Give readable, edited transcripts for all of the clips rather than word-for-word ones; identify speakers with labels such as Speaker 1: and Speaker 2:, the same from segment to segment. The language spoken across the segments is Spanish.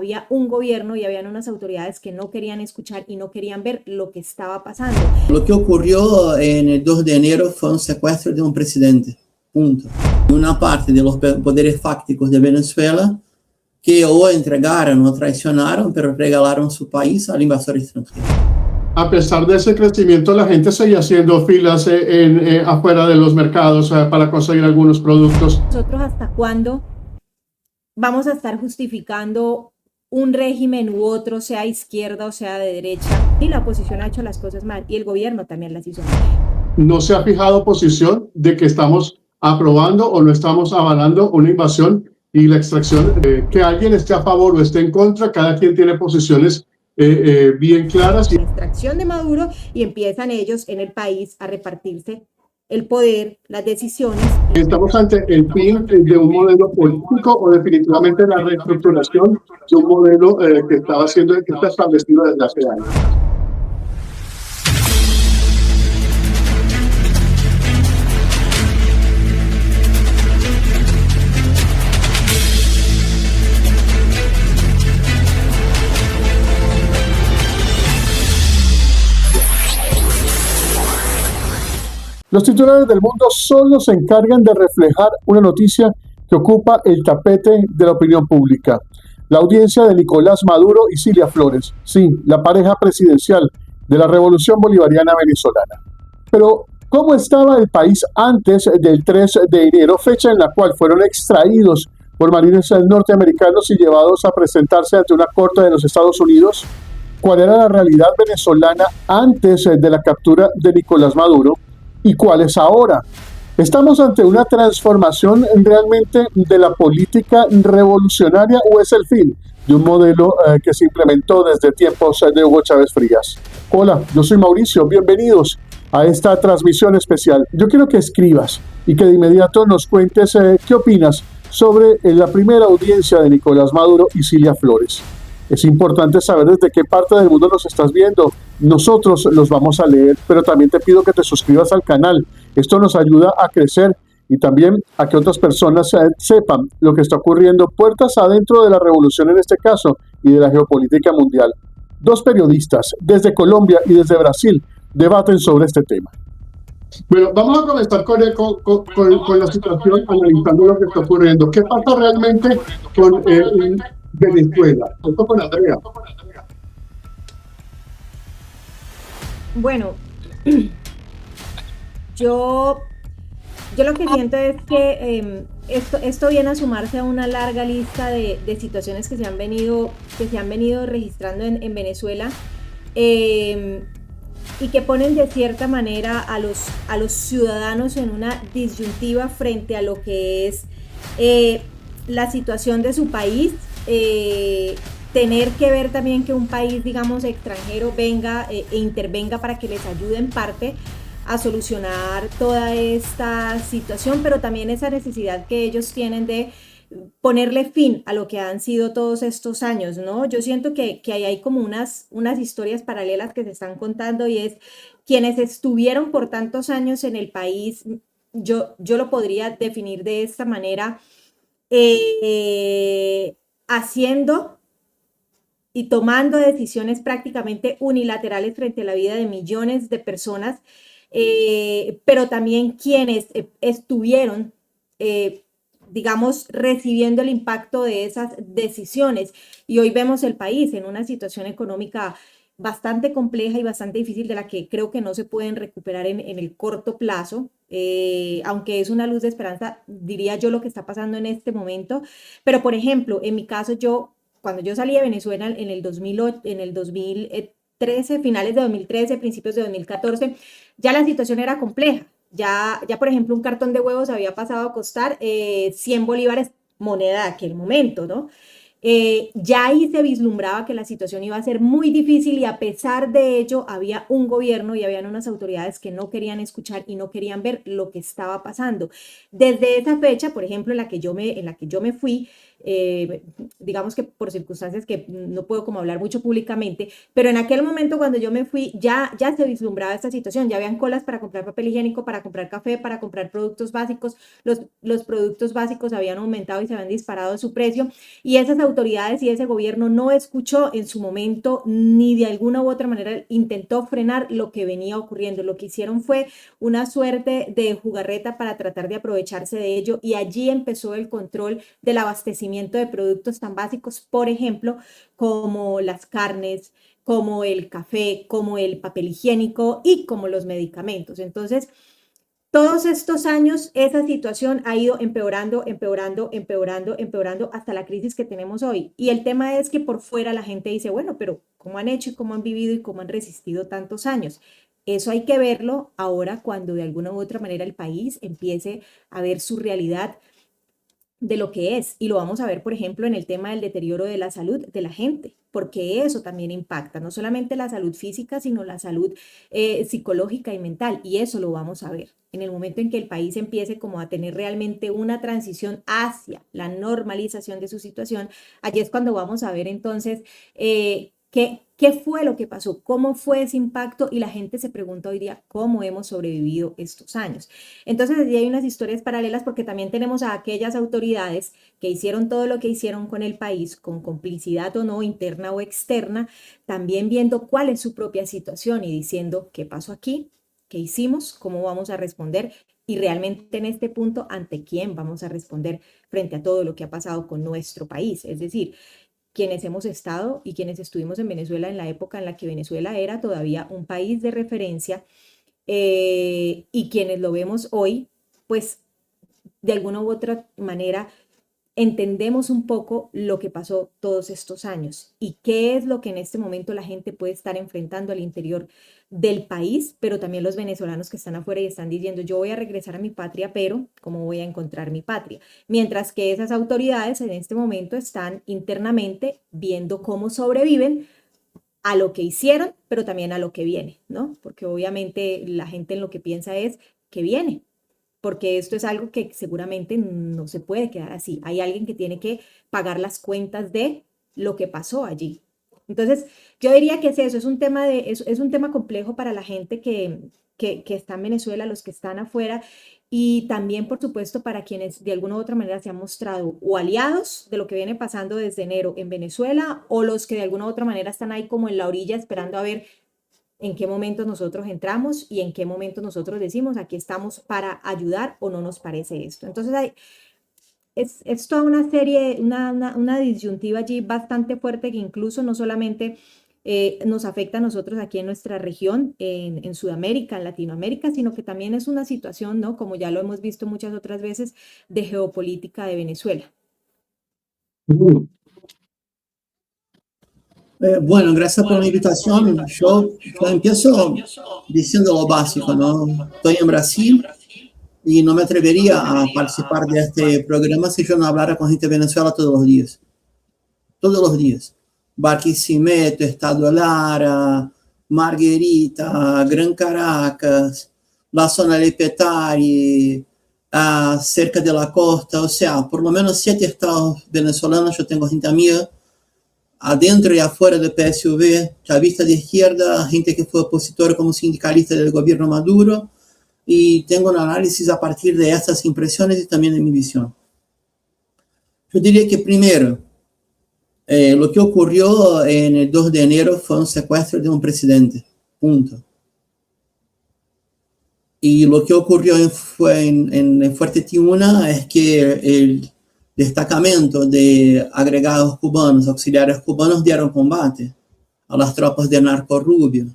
Speaker 1: había un gobierno y habían unas autoridades que no querían escuchar y no querían ver lo que estaba pasando.
Speaker 2: Lo que ocurrió en el 2 de enero fue un secuestro de un presidente, punto. Una parte de los poderes fácticos de Venezuela que o entregaron o traicionaron, pero regalaron su país al invasor extranjero.
Speaker 3: A pesar de ese crecimiento, la gente seguía haciendo filas afuera de los mercados para conseguir algunos productos.
Speaker 1: ¿Nosotros hasta cuándo vamos a estar justificando un régimen u otro, sea izquierda o sea de derecha? Y la oposición ha hecho las cosas mal y el gobierno también las hizo mal.
Speaker 3: No se ha fijado posición de que estamos aprobando o no estamos avalando una invasión y la extracción. Que alguien esté a favor o esté en contra, cada quien tiene posiciones bien claras.
Speaker 1: La extracción de Maduro y empiezan ellos en el país a repartirse el poder, las decisiones.
Speaker 3: Estamos ante el fin de un modelo político o definitivamente la reestructuración de un modelo que está establecido desde hace años. Los titulares del mundo solo se encargan de reflejar una noticia que ocupa el tapete de la opinión pública. La audiencia de Nicolás Maduro y Cilia Flores, sí, la pareja presidencial de la Revolución Bolivariana Venezolana. Pero, ¿cómo estaba el país antes del 3 de enero, fecha en la cual fueron extraídos por marines norteamericanos y llevados a presentarse ante una corte de los Estados Unidos? ¿Cuál era la realidad venezolana antes de la captura de Nicolás Maduro? ¿Y cuál es ahora? ¿Estamos ante una transformación realmente de la política revolucionaria o es el fin de un modelo que se implementó desde tiempos de Hugo Chávez Frías? Hola, yo soy Mauricio, bienvenidos a esta transmisión especial. Yo quiero que escribas y que de inmediato nos cuentes qué opinas sobre la primera audiencia de Nicolás Maduro y Cilia Flores. Es importante saber desde qué parte del mundo nos estás viendo. Nosotros los vamos a leer, pero también te pido que te suscribas al canal. Esto nos ayuda a crecer y también a que otras personas sepan lo que está ocurriendo puertas adentro de la revolución en este caso y de la geopolítica mundial. Dos periodistas desde Colombia y desde Brasil debaten sobre este tema. Bueno, vamos a comenzar con la situación, analizando lo que está ocurriendo. ¿Qué pasa realmente con Venezuela? Esto con Andrea.
Speaker 1: Bueno, yo lo que siento es que esto viene a sumarse a una larga lista de situaciones que se han venido registrando en Venezuela y que ponen de cierta manera a los ciudadanos en una disyuntiva frente a lo que es la situación de su país. Tener que ver también que un país, digamos, extranjero venga e intervenga para que les ayude en parte a solucionar toda esta situación, pero también esa necesidad que ellos tienen de ponerle fin a lo que han sido todos estos años, ¿no? Yo siento que ahí hay como unas historias paralelas que se están contando y es quienes estuvieron por tantos años en el país, yo lo podría definir de esta manera, haciendo y tomando decisiones prácticamente unilaterales frente a la vida de millones de personas, pero también quienes estuvieron, digamos, recibiendo el impacto de esas decisiones. Y hoy vemos el país en una situación económica bastante compleja y bastante difícil de la que creo que no se pueden recuperar en el corto plazo, aunque es una luz de esperanza, diría yo, lo que está pasando en este momento. Pero, por ejemplo, en mi caso, cuando yo salí de Venezuela en el 2013, finales de 2013, principios de 2014, ya la situación era compleja. Ya por ejemplo, un cartón de huevos había pasado a costar 100 bolívares, moneda de aquel momento, ¿no? Ya ahí se vislumbraba que la situación iba a ser muy difícil y a pesar de ello había un gobierno y habían unas autoridades que no querían escuchar y no querían ver lo que estaba pasando. Desde esa fecha, por ejemplo, en la que yo me fui, digamos que por circunstancias que no puedo como hablar mucho públicamente, pero en aquel momento cuando yo me fui ya se vislumbraba esta situación, ya habían colas para comprar papel higiénico, para comprar café, para comprar productos básicos, los productos básicos habían aumentado y se habían disparado su precio, y esas autoridades y ese gobierno no escuchó en su momento ni de alguna u otra manera intentó frenar lo que venía ocurriendo. Lo que hicieron fue una suerte de jugarreta para tratar de aprovecharse de ello, y allí empezó el control del abastecimiento de productos tan básicos, por ejemplo, como las carnes, como el café, como el papel higiénico y como los medicamentos. Entonces, todos estos años esa situación ha ido empeorando, empeorando, empeorando, empeorando hasta la crisis que tenemos hoy. Y el tema es que por fuera la gente dice, bueno, pero ¿cómo han hecho y cómo han vivido y cómo han resistido tantos años? Eso hay que verlo ahora cuando de alguna u otra manera el país empiece a ver su realidad de lo que es. Y lo vamos a ver, por ejemplo, en el tema del deterioro de la salud de la gente, porque eso también impacta, no solamente la salud física, sino la salud psicológica y mental. Y eso lo vamos a ver en el momento en que el país empiece como a tener realmente una transición hacia la normalización de su situación. Allí es cuando vamos a ver entonces ¿qué fue lo que pasó? ¿Cómo fue ese impacto? Y la gente se pregunta hoy día, ¿cómo hemos sobrevivido estos años? Entonces, allí hay unas historias paralelas porque también tenemos a aquellas autoridades que hicieron todo lo que hicieron con el país, con complicidad o no, interna o externa, también viendo cuál es su propia situación y diciendo, ¿qué pasó aquí? ¿Qué hicimos? ¿Cómo vamos a responder? Y realmente en este punto, ¿ante quién vamos a responder frente a todo lo que ha pasado con nuestro país? Es decir, quienes hemos estado y quienes estuvimos en Venezuela en la época en la que Venezuela era todavía un país de referencia, y quienes lo vemos hoy, pues de alguna u otra manera entendemos un poco lo que pasó todos estos años y qué es lo que en este momento la gente puede estar enfrentando al interior del país, pero también los venezolanos que están afuera y están diciendo, yo voy a regresar a mi patria, pero ¿cómo voy a encontrar mi patria? Mientras que esas autoridades en este momento están internamente viendo cómo sobreviven a lo que hicieron, pero también a lo que viene, ¿no? Porque obviamente la gente en lo que piensa es que viene, porque esto es algo que seguramente no se puede quedar así. Hay alguien que tiene que pagar las cuentas de lo que pasó allí. Entonces, yo diría que es eso, es un tema complejo para la gente que está en Venezuela, los que están afuera, y también, por supuesto, para quienes de alguna u otra manera se han mostrado o aliados de lo que viene pasando desde enero en Venezuela, o los que de alguna u otra manera están ahí como en la orilla esperando a ver en qué momento nosotros entramos y en qué momento nosotros decimos, aquí estamos para ayudar o no nos parece esto. Entonces es toda una serie, una disyuntiva allí bastante fuerte que incluso no solamente nos afecta a nosotros aquí en nuestra región, en Sudamérica, en Latinoamérica, sino que también es una situación, ¿no? Como ya lo hemos visto muchas otras veces, de geopolítica de Venezuela.
Speaker 2: Bueno, gracias por la invitación. Yo empiezo diciendo lo básico, ¿no? Estoy en Brasil y no me atrevería a participar de este programa si yo no hablara con gente de Venezuela todos los días. Todos los días. Barquisimeto, Estado Lara, Margarita, Gran Caracas, la zona de Petare, cerca de la costa, o sea, por lo menos 7 estados venezolanos yo tengo gente amiga, adentro y afuera del PSUV, chavista de izquierda, gente que fue opositora como sindicalista del gobierno Maduro, y tengo un análisis a partir de estas impresiones y también de mi visión. Yo diría que primero, lo que ocurrió en el 2 de enero fue un secuestro de un presidente, punto. Y lo que ocurrió en Fuerte Tiuna es que el destacamento de agregados cubanos, auxiliares cubanos, dieron combate a las tropas de Marco Rubio.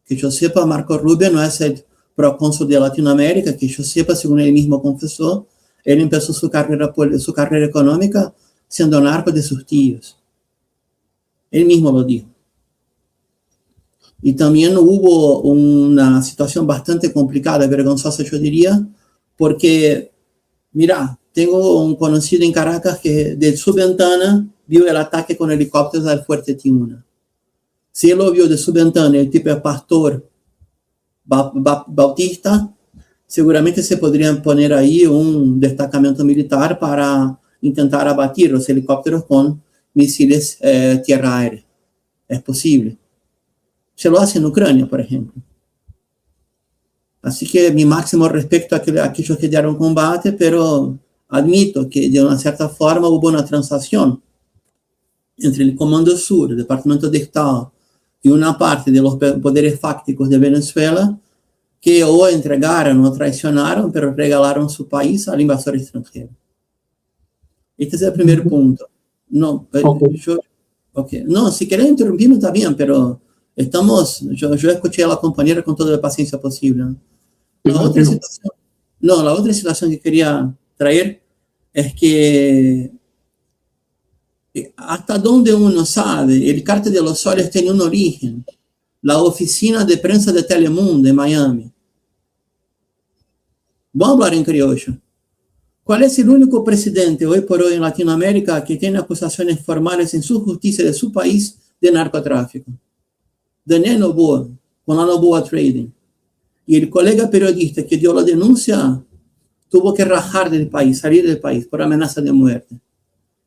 Speaker 2: Que yo sepa, Marco Rubio no es el procónsul de Latinoamérica, que yo sepa, según él mismo confesó, él empezó su carrera económica siendo narco de sus tíos. Él mismo lo dijo. Y también hubo una situación bastante complicada, vergonzosa yo diría, porque, mira, tengo un conocido en Caracas que de su ventana vio el ataque con helicópteros al Fuerte Tiuna. Si él lo vio de su ventana, el tipo es pastor bautista, seguramente se podrían poner ahí un destacamento militar para intentar abatir los helicópteros con misiles tierra-aire. Es posible. Se lo hace en Ucrania, por ejemplo. Así que mi máximo respeto a aquellos que dieron combate, pero admito que de una cierta forma hubo una transacción entre el Comando Sur, el Departamento de Estado, y una parte de los poderes fácticos de Venezuela, que o entregaron o traicionaron, pero regalaron su país al invasor extranjero. Este es el primer punto. No, okay. No, si querés interrumpirme está bien, pero yo escuché a la compañera con toda la paciencia posible. La otra situación que quería traer es que hasta donde uno sabe, el Cártel de los Soles tiene un origen, la oficina de prensa de Telemundo en Miami. Vamos a hablar en criollo. ¿Cuál es el único presidente hoy por hoy en Latinoamérica que tiene acusaciones formales en su justicia de su país de narcotráfico? Daniel Noboa, con la Noboa Trading. Y el colega periodista que dio la denuncia tuvo que rajar del país, salir del país por amenaza de muerte.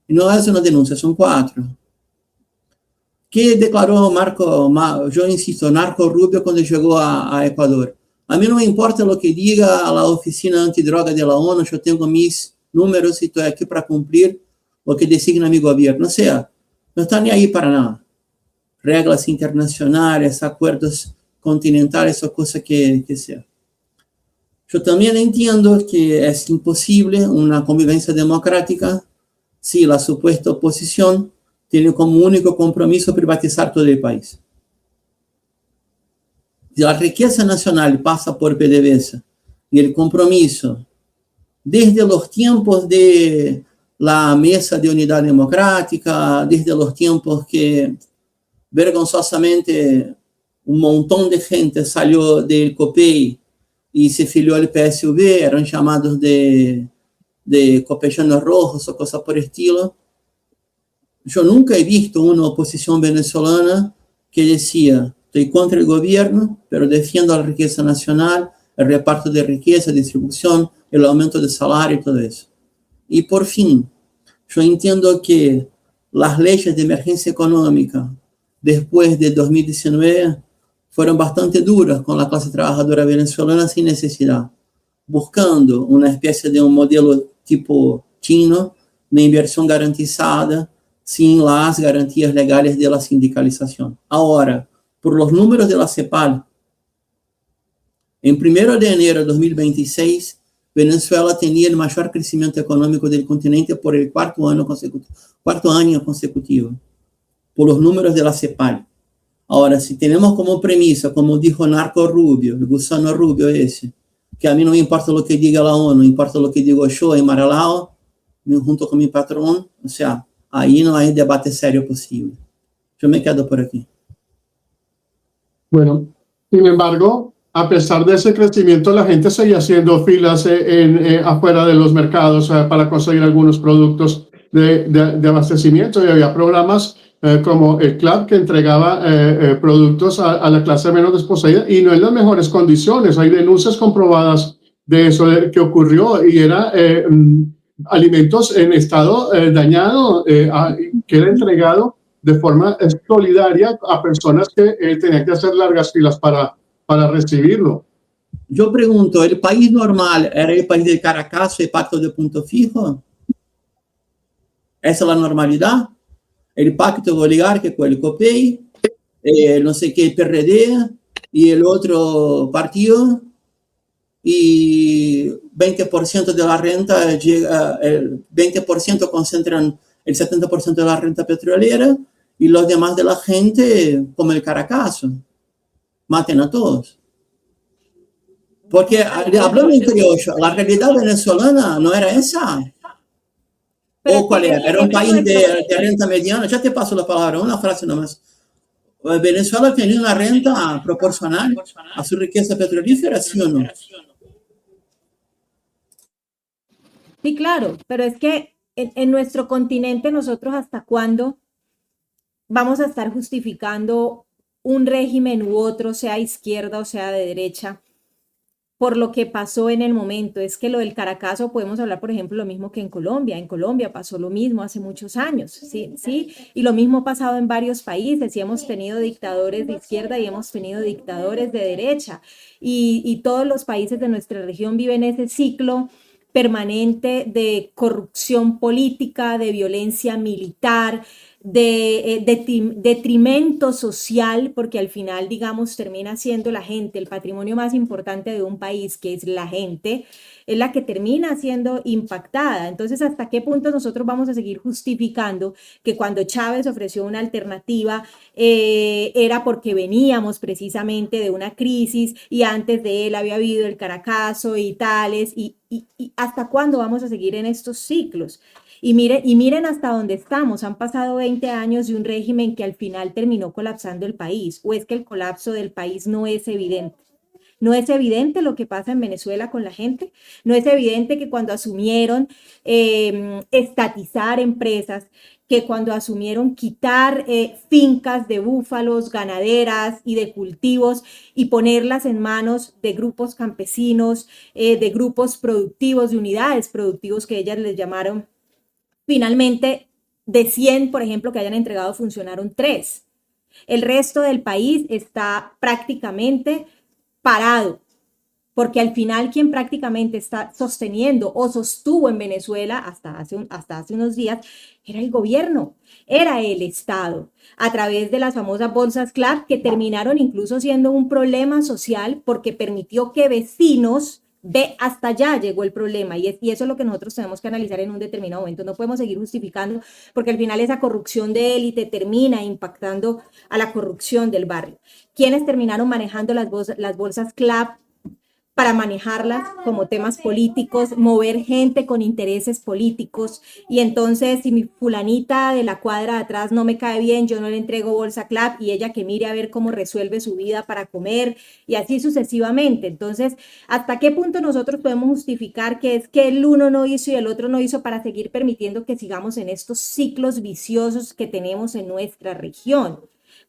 Speaker 2: Y no es una denuncia, son 4. ¿Qué declaró yo insisto, Marco Rubio cuando llegó a Ecuador? A mí no me importa lo que diga la Oficina Antidroga de la ONU, yo tengo mis números y estoy aquí para cumplir lo que designa mi gobierno. O sea, no está ni ahí para nada. Reglas internacionales, acuerdos continentales o cosas que sea. Yo también entiendo que es imposible una convivencia democrática si la supuesta oposición tiene como único compromiso privatizar todo el país. Si la riqueza nacional pasa por PDVSA y el compromiso desde los tiempos de la Mesa de Unidad Democrática, desde los tiempos que vergonzosamente un montón de gente salió del COPEI y se filió al PSUV, eran llamados de copellanos rojos o cosas por estilo. Yo nunca he visto una oposición venezolana que decía, estoy contra el gobierno, pero defiendo la riqueza nacional, el reparto de riqueza, distribución, el aumento de salario y todo eso. Y por fin, yo entiendo que las leyes de emergencia económica después de 2019 fueron bastante duras con la clase trabajadora venezolana sin necesidad, buscando una especie de un modelo tipo chino de inversión garantizada sin las garantías legales de la sindicalización. Ahora, por los números de la CEPAL, en 1 de enero de 2026, Venezuela tenía el mayor crecimiento económico del continente por el cuarto año consecutivo, por los números de la CEPAL. Ahora, si tenemos como premisa, como dijo Narco Rubio, el gusano Rubio ese, que a mí no me importa lo que diga la ONU, me importa lo que digo yo en Mar-a-Lago, junto con mi patrón, o sea, ahí no hay debate serio posible. Yo me quedo por aquí.
Speaker 3: Bueno, sin embargo, a pesar de ese crecimiento, la gente seguía haciendo filas afuera de los mercados para conseguir algunos productos de abastecimiento, y había programas como el CLAP que entregaba productos a la clase menos desposeída y no en las mejores condiciones. Hay denuncias comprobadas de eso que ocurrió y era alimentos en estado dañado que era entregado de forma solidaria a personas que tenían que hacer largas filas para recibirlo.
Speaker 2: Yo pregunto, ¿el país normal era el país del Caracazo y pacto de punto fijo? ¿Esa es la normalidad? El pacto oligárquico, el COPEI, no sé qué, el PRD y el otro partido, y 20% de la renta llega, el 20% concentran el 70% de la renta petrolera y los demás de la gente como el Caracazo. Maten a todos. Porque hablando en criollo, la realidad venezolana no era esa. ¿O cuál era? Era un país de renta mediana. Ya te paso la palabra, una frase nomás. Venezuela tenía una renta proporcional a su riqueza petrolífera, ¿sí o no?
Speaker 1: Sí, claro, pero es que en nuestro continente nosotros hasta cuándo vamos a estar justificando un régimen u otro, sea izquierda o sea de derecha, por lo que pasó en el momento. Es que lo del Caracazo podemos hablar, por ejemplo, lo mismo que en Colombia. En Colombia pasó lo mismo hace muchos años, ¿sí? ¿Sí? Y lo mismo ha pasado en varios países y hemos tenido dictadores de izquierda y hemos tenido dictadores de derecha. Y todos los países de nuestra región viven ese ciclo permanente de corrupción política, de violencia militar, de detrimento social, porque al final, digamos, termina siendo la gente, el patrimonio más importante de un país, que es la gente, es la que termina siendo impactada. Entonces, ¿hasta qué punto nosotros vamos a seguir justificando que cuando Chávez ofreció una alternativa era porque veníamos precisamente de una crisis y antes de él había habido el Caracazo y tales, y hasta cuándo vamos a seguir en estos ciclos? Y miren hasta dónde estamos. Han pasado 20 años de un régimen que al final terminó colapsando el país. ¿O es que el colapso del país no es evidente? ¿No es evidente lo que pasa en Venezuela con la gente? ¿No es evidente que cuando asumieron estatizar empresas, que cuando asumieron quitar fincas de búfalos, ganaderas y de cultivos y ponerlas en manos de grupos campesinos, de grupos productivos, de unidades productivos que ellas les llamaron, finalmente de 100, por ejemplo, que hayan entregado, funcionaron 3? El resto del país está prácticamente parado, porque al final quien prácticamente está sosteniendo o sostuvo en Venezuela hasta hace unos días era el gobierno, era el Estado, a través de las famosas bolsas CLAP, que terminaron incluso siendo un problema social porque permitió que vecinos, ve, hasta allá llegó el problema, y eso es lo que nosotros tenemos que analizar en un determinado momento. No podemos seguir justificando, porque al final esa corrupción de élite termina impactando a la corrupción del barrio. ¿Quiénes terminaron manejando las bolsas CLAP? Para manejarlas como temas políticos, mover gente con intereses políticos, y entonces si mi fulanita de la cuadra de atrás no me cae bien, yo no le entrego bolsa CLAP y ella que mire a ver cómo resuelve su vida para comer, y así sucesivamente. Entonces, ¿hasta qué punto nosotros podemos justificar que es que el uno no hizo y el otro no hizo, para seguir permitiendo que sigamos en estos ciclos viciosos que tenemos en nuestra región?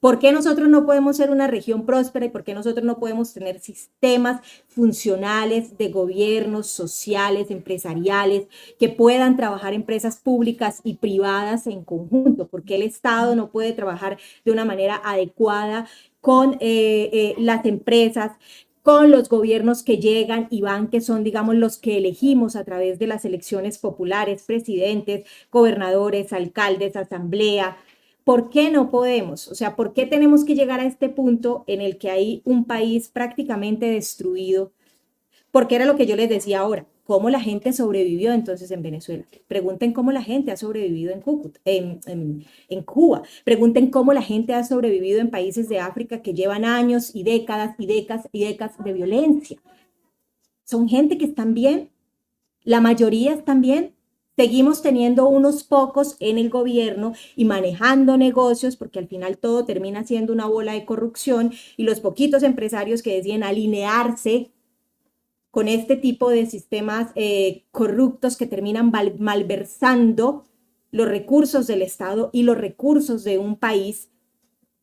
Speaker 1: ¿Por qué nosotros no podemos ser una región próspera y por qué nosotros no podemos tener sistemas funcionales de gobiernos sociales, empresariales, que puedan trabajar empresas públicas y privadas en conjunto? ¿Por qué el Estado no puede trabajar de una manera adecuada con las empresas, con los gobiernos que llegan y van, que son, digamos, los que elegimos a través de las elecciones populares, presidentes, gobernadores, alcaldes, asamblea? ¿Por qué no podemos? O sea, ¿por qué tenemos que llegar a este punto en el que hay un país prácticamente destruido? Porque era lo que yo les decía ahora. ¿Cómo la gente sobrevivió entonces en Venezuela? Pregunten cómo la gente ha sobrevivido en Cuba. Pregunten cómo la gente ha sobrevivido en países de África que llevan años y décadas y décadas y décadas de violencia. Son gente que están bien. La mayoría están bien. Seguimos teniendo unos pocos en el gobierno y manejando negocios, porque al final todo termina siendo una bola de corrupción, y los poquitos empresarios que deciden alinearse con este tipo de sistemas corruptos que terminan malversando los recursos del Estado y los recursos de un país.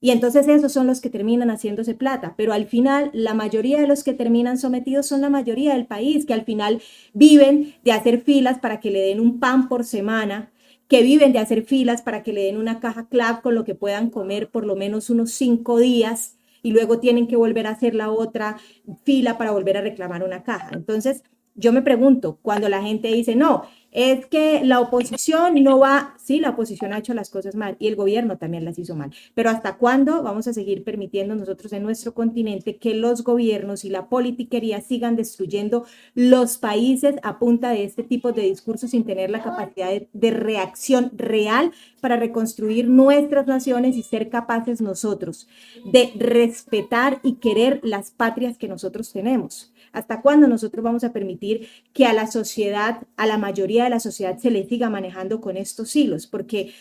Speaker 1: Y entonces esos son los que terminan haciéndose plata, pero al final la mayoría de los que terminan sometidos son la mayoría del país, que al final viven de hacer filas para que le den un pan por semana, que viven de hacer filas para que le den una caja CLAP con lo que puedan comer por lo menos unos 5 días, y luego tienen que volver a hacer la otra fila para volver a reclamar una caja. Entonces, yo me pregunto, cuando la gente dice, no, es que la oposición no va, sí, la oposición ha hecho las cosas mal y el gobierno también las hizo mal, pero ¿hasta cuándo vamos a seguir permitiendo nosotros en nuestro continente que los gobiernos y la politiquería sigan destruyendo los países a punta de este tipo de discursos, sin tener la capacidad de reacción real para reconstruir nuestras naciones y ser capaces nosotros de respetar y querer las patrias que nosotros tenemos? ¿Hasta cuándo nosotros vamos a permitir que a la sociedad, a la mayoría de la sociedad, se le siga manejando con estos hilos? Porque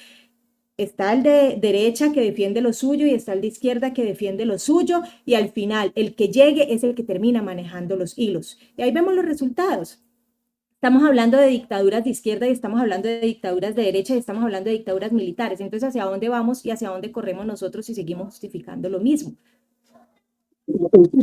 Speaker 1: está el de derecha que defiende lo suyo y está el de izquierda que defiende lo suyo, y al final el que llegue es el que termina manejando los hilos. Y ahí vemos los resultados. Estamos hablando de dictaduras de izquierda y estamos hablando de dictaduras de derecha y estamos hablando de dictaduras militares. Entonces, ¿hacia dónde vamos y hacia dónde corremos nosotros si seguimos justificando lo mismo?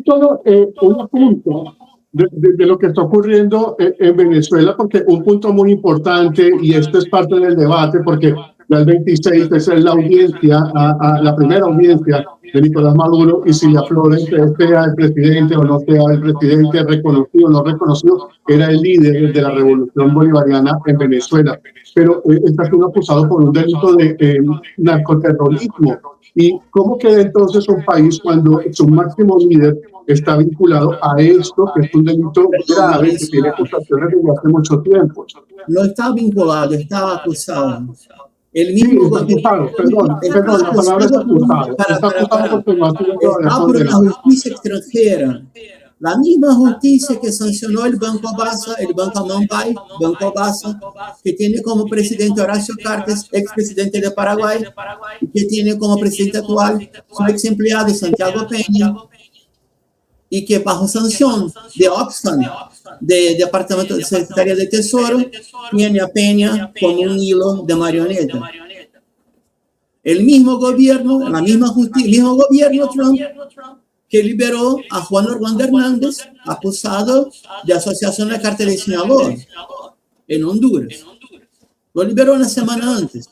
Speaker 3: Todo un punto de lo que está ocurriendo en Venezuela, porque un punto muy importante, y esto es parte del debate, porque la 26 es la audiencia, la primera audiencia de Nicolás Maduro, y si la Flores, sea el presidente o no sea el presidente, reconocido o no reconocido, era el líder de la revolución bolivariana en Venezuela. Pero está siendo acusado por un delito de narcoterrorismo. ¿Y cómo queda entonces un país cuando su máximo líder está vinculado a esto, que es un delito
Speaker 2: Perdón,
Speaker 3: grave, que tiene
Speaker 2: Mauricio,
Speaker 3: acusaciones desde hace mucho tiempo?
Speaker 2: no está vinculado, está acusado. El
Speaker 3: Sí,
Speaker 2: mismo
Speaker 3: está acusado, perdón,
Speaker 2: está
Speaker 3: la palabra es
Speaker 2: acusado
Speaker 3: acusado. Está acusado porque no ha sido todavía
Speaker 2: está por una
Speaker 3: condenado.
Speaker 2: justicia extranjera. La misma justicia que sancionó el Banco Basa, el Banco Amonpay, Banco Basa, que tiene como presidente Horacio Cartes, expresidente de Paraguay, y que tiene como presidente actual su ex empleado Santiago Peña, y que bajo sanción de Oxfam, de Departamento de Secretaría de Tesoro, tiene a Peña como un hilo de marioneta. El mismo gobierno, la misma justicia, el mismo gobierno Trump, que liberó a Juan Orlando Hernández, acusado de asociación de cártel de Sinaloa, en Honduras. Lo liberó una semana antes.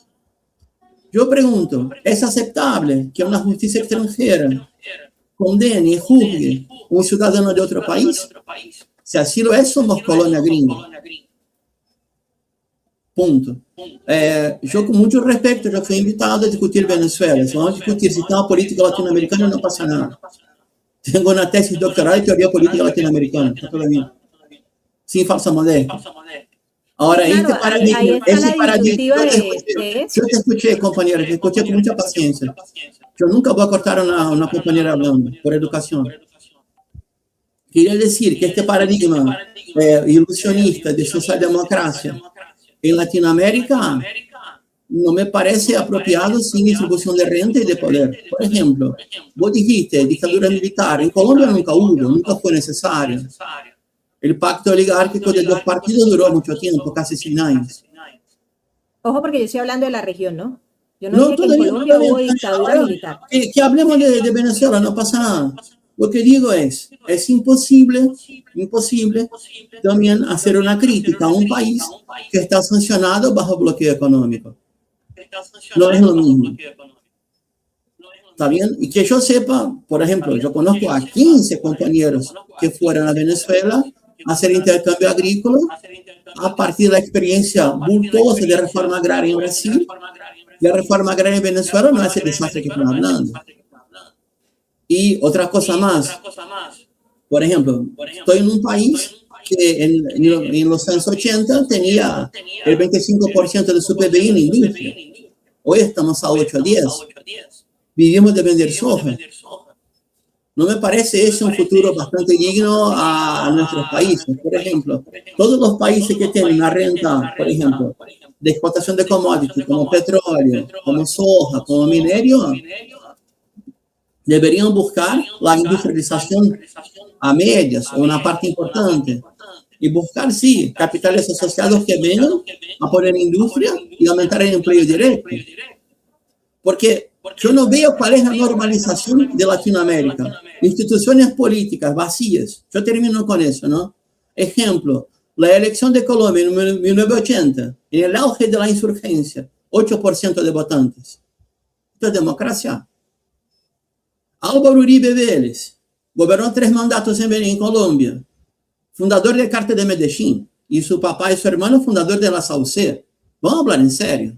Speaker 2: Yo pregunto, ¿es aceptable que una justicia extranjera condene y juzgue un ciudadano de otro país? Si así lo es, somos colonia gringa. Punto. Yo con mucho respeto, yo fui invitado a discutir Venezuela. Si vamos a discutir sistema político latinoamericano, no pasa nada. Tengo una tesis doctoral de teoría política latinoamericana, está todo bien. Sin falsa modestia. Ahora,
Speaker 1: Claro, ahí está la disyuntiva de
Speaker 2: yo
Speaker 1: eso.
Speaker 2: te escuché, compañera, te escuché con mucha paciencia. Yo nunca voy a cortar a una compañera hablando, por educación. Quería decir que este paradigma ilusionista de socialdemocracia en Latinoamérica no me parece apropiado sin distribución de renta y de poder. Por ejemplo, vos dijiste dictadura militar. En Colombia nunca hubo, nunca fue necesario. El pacto oligárquico de dos partidos duró mucho tiempo, casi 100 años.
Speaker 1: Ojo, porque yo estoy hablando de la región, ¿no? Yo no
Speaker 2: No,
Speaker 1: dije que en
Speaker 2: todavía no,
Speaker 1: Colombia hubo dictadura
Speaker 2: ahora
Speaker 1: militar.
Speaker 2: que hablemos de Venezuela, no pasa nada. Lo que digo es imposible también hacer una crítica a un país que está sancionado bajo bloqueo económico. No es lo mismo. ¿Está bien? Y que yo sepa, por ejemplo, yo conozco a 15 compañeros que fueron a Venezuela a hacer intercambio agrícola a partir de la experiencia bultosa de reforma agraria en Brasil. La reforma agraria en Venezuela no es el desastre que están hablando. Y otra cosa más, por ejemplo, estoy en un país que en los años 80 tenía el 25% de su PBI en industria. Hoy estamos a 8 a 10. Vivimos de vender soja. ¿No me parece ese un futuro bastante digno a nuestros países? Por ejemplo, todos los países que tienen una renta, por ejemplo, de exportación de commodities, como petróleo, como soja, como minerio, deberían buscar la industrialización a medias o una parte importante y buscar, sí, capitales asociados que vengan a poner industria y aumentar el empleo directo. Porque yo no veo cuál es la normalización de Latinoamérica. Instituciones políticas vacías. Yo termino con eso, ¿no? Ejemplo, la elección de Colombia en 1980, en el auge de la insurgencia, 8% de votantes. Esto es democracia. Álvaro Uribe Vélez gobernó 3 mandatos en Colombia. Fundador del cártel de Medellín. Y su papá y su hermano fundador de la SAUC. Vamos a hablar en serio.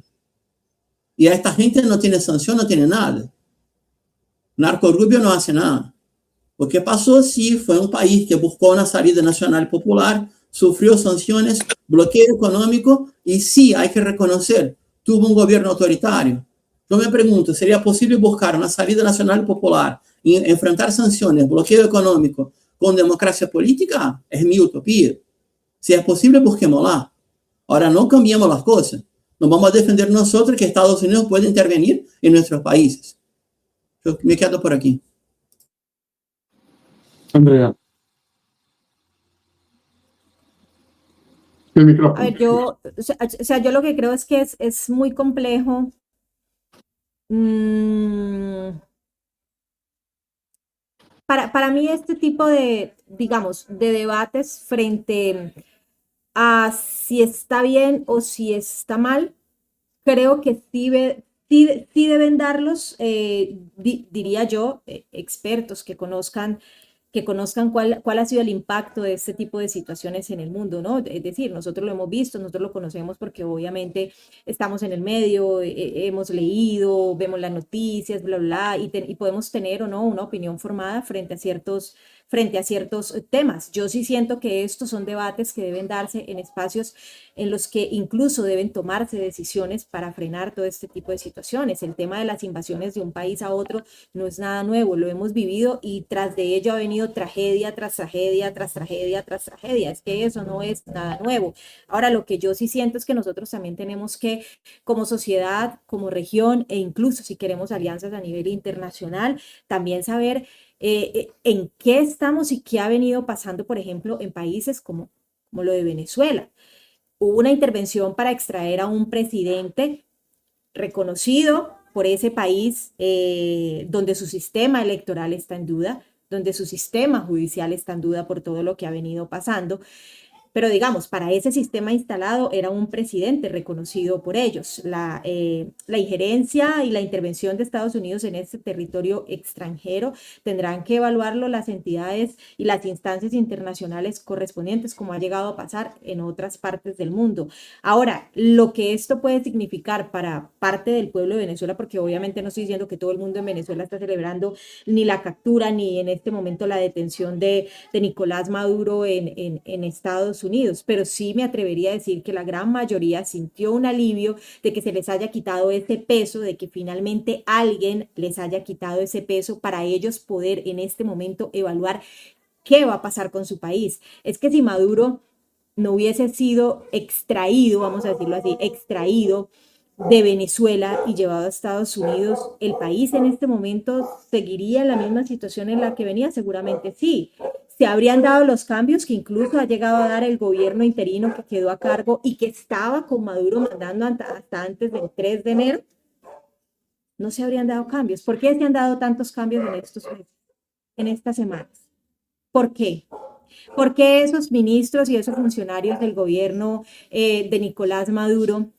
Speaker 2: Y a esta gente no tiene sanción, no tiene nada. Narco Rubio no hace nada. Lo que pasó, sí, fue un país que buscó una salida nacional popular, sufrió sanciones, bloqueo económico, y sí, hay que reconocer, tuvo un gobierno autoritario. Yo me pregunto, ¿sería posible buscar una salida nacional popular y enfrentar sanciones, bloqueo económico, con democracia política? Es mi utopía. Si es posible, busquémosla. Ahora, no cambiemos las cosas. Nos vamos a defender nosotros que Estados Unidos puede intervenir en nuestros países. Yo me quedo por aquí.
Speaker 3: Andrea. El micrófono.
Speaker 1: A ver, yo lo que creo es que es muy complejo. para mí este tipo de, digamos, de debates frente a si está bien o si está mal, creo que sí deben darlos, diría yo, expertos que conozcan cuál ha sido el impacto de este tipo de situaciones en el mundo, ¿no? Es decir, nosotros lo hemos visto, nosotros lo conocemos porque obviamente estamos en el medio, hemos leído, vemos las noticias, bla, bla, bla, y podemos tener o no una opinión formada frente a ciertos temas. Yo sí siento que estos son debates que deben darse en espacios en los que incluso deben tomarse decisiones para frenar todo este tipo de situaciones. El tema de las invasiones de un país a otro no es nada nuevo, lo hemos vivido y tras de ello ha venido tragedia tras tragedia, tras tragedia, tras tragedia. Es que eso no es nada nuevo. Ahora, lo que yo sí siento es que nosotros también tenemos que, como sociedad, como región e incluso si queremos alianzas a nivel internacional, también saber en qué estamos y qué ha venido pasando, por ejemplo, en países como lo de Venezuela. Hubo una intervención para extraer a un presidente reconocido por ese país, donde su sistema electoral está en duda, donde su sistema judicial está en duda por todo lo que ha venido pasando. Pero digamos, para ese sistema instalado era un presidente reconocido por ellos. La injerencia y la intervención de Estados Unidos en este territorio extranjero tendrán que evaluarlo las entidades y las instancias internacionales correspondientes, como ha llegado a pasar en otras partes del mundo. Ahora, lo que esto puede significar para parte del pueblo de Venezuela, porque obviamente no estoy diciendo que todo el mundo en Venezuela está celebrando ni la captura ni en este momento la detención de Nicolás Maduro en Estados Unidos, pero sí me atrevería a decir que la gran mayoría sintió un alivio de que se les haya quitado ese peso, de que finalmente alguien les haya quitado ese peso para ellos poder en este momento evaluar qué va a pasar con su país. Es que si Maduro no hubiese sido extraído, vamos a decirlo así, extraído de Venezuela y llevado a Estados Unidos, ¿el país en este momento seguiría en la misma situación en la que venía? Seguramente sí. ¿Se habrían dado los cambios que incluso ha llegado a dar el gobierno interino que quedó a cargo y que estaba con Maduro mandando hasta antes del 3 de enero? No se habrían dado cambios. ¿Por qué se han dado tantos cambios en estos meses, en estas semanas? ¿Por qué? ¿Por qué esos ministros y esos funcionarios del gobierno de Nicolás Maduro,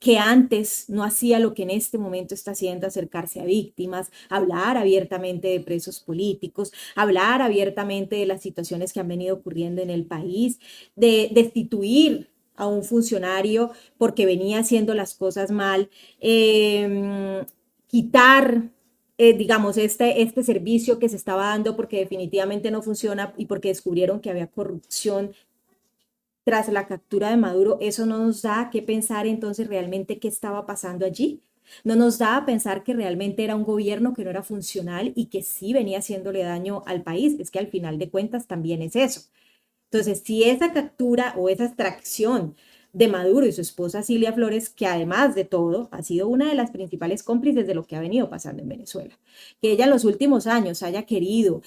Speaker 1: que antes no hacía lo que en este momento está haciendo, acercarse a víctimas, hablar abiertamente de presos políticos, hablar abiertamente de las situaciones que han venido ocurriendo en el país, de destituir a un funcionario porque venía haciendo las cosas mal, quitar, digamos, este servicio que se estaba dando porque definitivamente no funciona y porque descubrieron que había corrupción tras la captura de Maduro? Eso no nos da que pensar entonces realmente qué estaba pasando allí. No nos da a pensar que realmente era un gobierno que no era funcional y que sí venía haciéndole daño al país. Es que al final de cuentas también es eso. Entonces, si esa captura o esa extracción de Maduro y su esposa Cilia Flores, que además de todo ha sido una de las principales cómplices de lo que ha venido pasando en Venezuela, que ella en los últimos años haya querido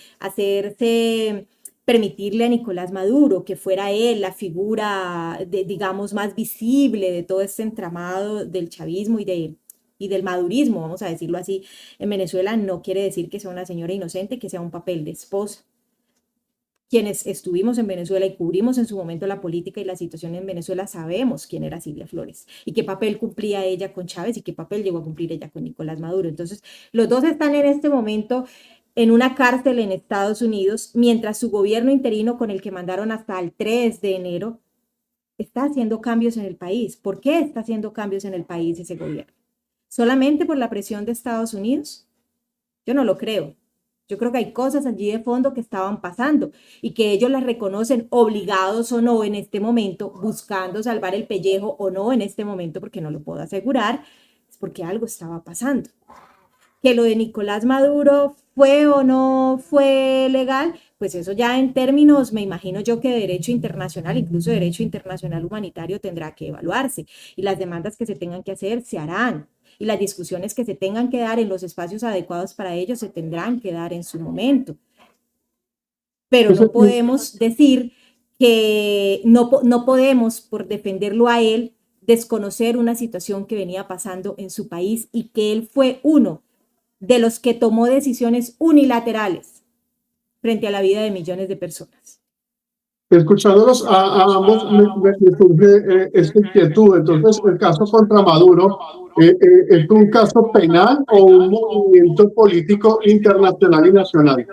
Speaker 1: permitirle a Nicolás Maduro que fuera él la figura, digamos, más visible de todo este entramado del chavismo y del madurismo, vamos a decirlo así, en Venezuela, no quiere decir que sea una señora inocente, que sea un papel de esposa. Quienes estuvimos en Venezuela y cubrimos en su momento la política y la situación en Venezuela sabemos quién era Cilia Flores y qué papel cumplía ella con Chávez y qué papel llegó a cumplir ella con Nicolás Maduro. Entonces, los dos están en este momento en una cárcel en Estados Unidos, mientras su gobierno interino, con el que mandaron hasta el 3 de enero, está haciendo cambios en el país. ¿Por qué está haciendo cambios en el país ese gobierno? ¿Solamente por la presión de Estados Unidos? Yo no lo creo. Yo creo que hay cosas allí de fondo que estaban pasando y que ellos las reconocen, obligados o no en este momento, buscando salvar el pellejo o no en este momento, porque no lo puedo asegurar, es porque algo estaba pasando. Que lo de Nicolás Maduro fue o no fue legal, pues eso ya en términos, me imagino yo que de derecho internacional, incluso derecho internacional humanitario, tendrá que evaluarse y las demandas que se tengan que hacer se harán y las discusiones que se tengan que dar en los espacios adecuados para ellos se tendrán que dar en su momento. Pero no podemos decir que no podemos, por defenderlo a él, desconocer una situación que venía pasando en su país y que él fue uno de los que tomó decisiones unilaterales frente a la vida de millones de personas.
Speaker 3: Escuchándolos a ambos, me surge esta inquietud. Entonces, el caso contra Maduro ¿es un caso penal o un movimiento político internacional y nacional?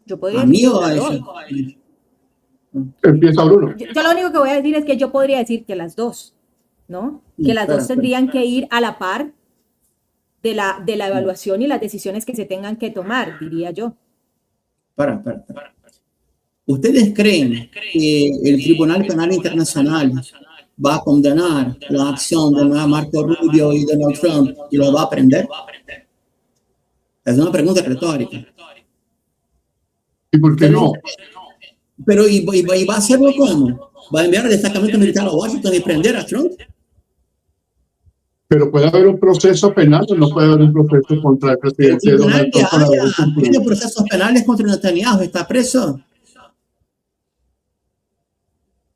Speaker 1: Yo podría
Speaker 2: A
Speaker 1: decir
Speaker 2: mí o a
Speaker 1: las
Speaker 2: ella.
Speaker 1: dos.
Speaker 3: Empieza Bruno.
Speaker 1: Yo lo único que voy a decir es que yo podría decir que las dos, ¿no? Que las dos tendrían que ir a la par de la evaluación y las decisiones que se tengan que tomar, diría yo.
Speaker 2: Para. ¿Ustedes creen que el Tribunal Penal Internacional va a condenar la acción de Marco Rubio y Donald Trump y lo va a prender? Es una pregunta retórica.
Speaker 3: ¿Y por qué no?
Speaker 2: Pero ¿y va a hacerlo cómo? ¿Va a enviar el destacamento militar a Washington y prender a Trump?
Speaker 3: Pero puede haber un proceso penal o no puede haber un proceso contra el presidente Donald Trump por haber incumplido.
Speaker 2: ¿Tiene procesos penales contra Netanyahu? ¿Está preso?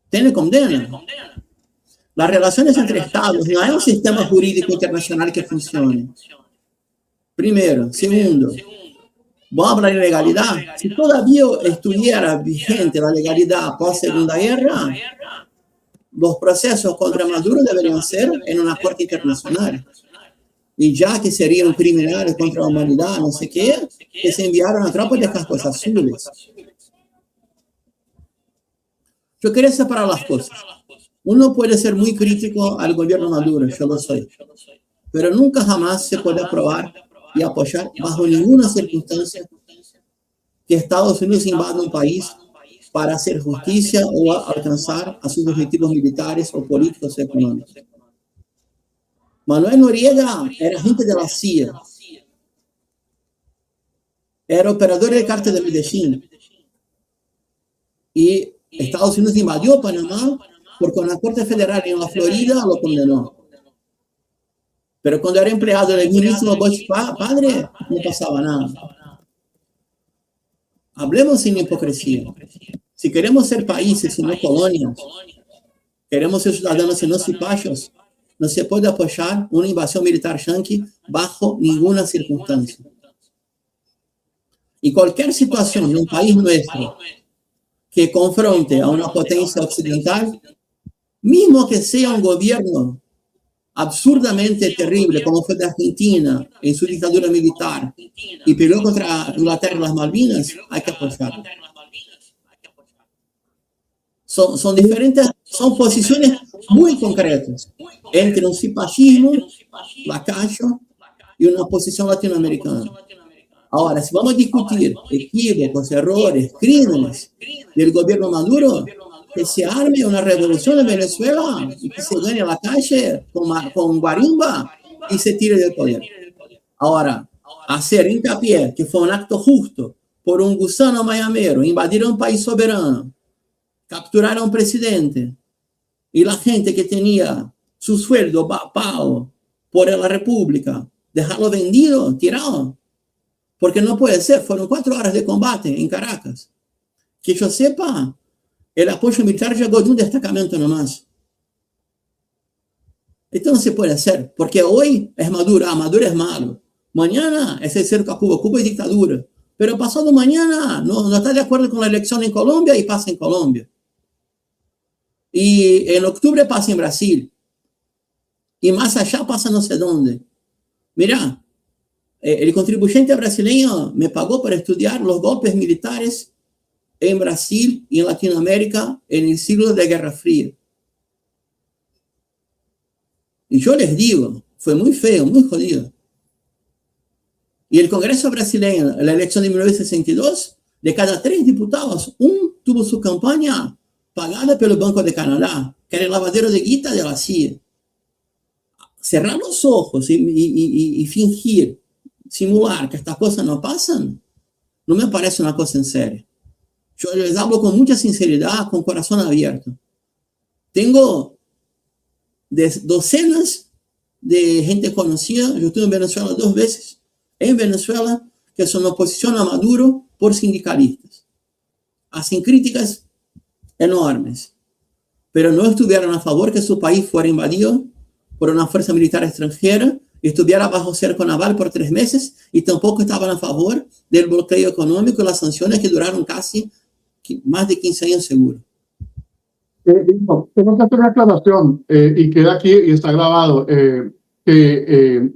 Speaker 2: Tiene condena. Las relaciones entre estados no hay un sistema jurídico internacional que funcione. Primero. Segundo, vamos a hablar de legalidad. Si todavía estuviera vigente la legalidad post Segunda Guerra, los procesos contra Maduro deberían ser en una corte internacional. Y ya que sería un criminal contra la humanidad, no sé qué, que se enviaron a tropas de cascos azules. Yo quería separar las cosas. Uno puede ser muy crítico al gobierno Maduro, yo lo soy. Pero nunca jamás se puede aprobar y apoyar bajo ninguna circunstancia que Estados Unidos invada un país para hacer justicia o alcanzar a sus objetivos militares o políticos o económicos. Manuel Noriega era agente de la CIA. Era operador del cártel de Medellín. Y Estados Unidos invadió Panamá porque una corte federal en la Florida lo condenó. Pero cuando era empleado del mismísimo Bush padre, no pasaba nada. Hablemos sin hipocresía. Si queremos ser países y no colonias, queremos ser ciudadanos y no cipayos, no se puede apoyar una invasión militar yanqui bajo ninguna circunstancia. Y cualquier situación en un país nuestro que confronte a una potencia occidental, mismo que sea un gobierno absurdamente terrible, como fue de Argentina en su dictadura militar, y peleó contra Inglaterra en las Malvinas, hay que apoyarlo. Son diferentes, son posiciones muy concretas entre un cipallismo, lacayo, y una posición latinoamericana. Ahora, si vamos a discutir equívocos, errores, crímenes del gobierno Maduro, que se arme una revolución en Venezuela y que se gane la calle con guarimba y se tire del poder. Ahora, hacer hincapié que fue un acto justo por un gusano mayamero, invadir un país soberano, capturar a un presidente y la gente que tenía su sueldo pago por la República, dejarlo vendido, tirado. Porque no puede ser, fueron 4 horas de combate en Caracas. Que yo sepa, el apoyo militar llegó de un destacamento nomás. Esto no se puede hacer, porque hoy es Maduro, Maduro es malo. Mañana es el cerco a Cuba, Cuba es dictadura. Pero pasado mañana no está de acuerdo con la elección en Colombia y pasa en Colombia. Y en octubre pasa en Brasil. Y más allá pasa no sé dónde. Mira, el contribuyente brasileño me pagó para estudiar los golpes militares en Brasil y en Latinoamérica en el siglo de Guerra Fría. Y yo les digo, fue muy feo, muy jodido. Y el Congreso brasileño, en la elección de 1962, de cada 3 diputados, un tuvo su campaña pagada pelo Banco de Canadá, que era el lavadero de guita de la CIA. Cerrar los ojos y fingir, simular que estas cosas no pasan, no me parece una cosa en serio. Yo les hablo con mucha sinceridad, con corazón abierto. Tengo docenas de gente conocida, yo estuve en Venezuela 2 veces, en Venezuela, que son oposición a Maduro por sindicalistas. Hacen críticas enormes, pero no estuvieron a favor que su país fuera invadido por una fuerza militar extranjera estuviera bajo cerco naval por 3 meses y tampoco estaban a favor del bloqueo económico y las sanciones que duraron casi más de 15 años seguro.
Speaker 3: No, tengo que hacer una aclaración y queda aquí y está grabado que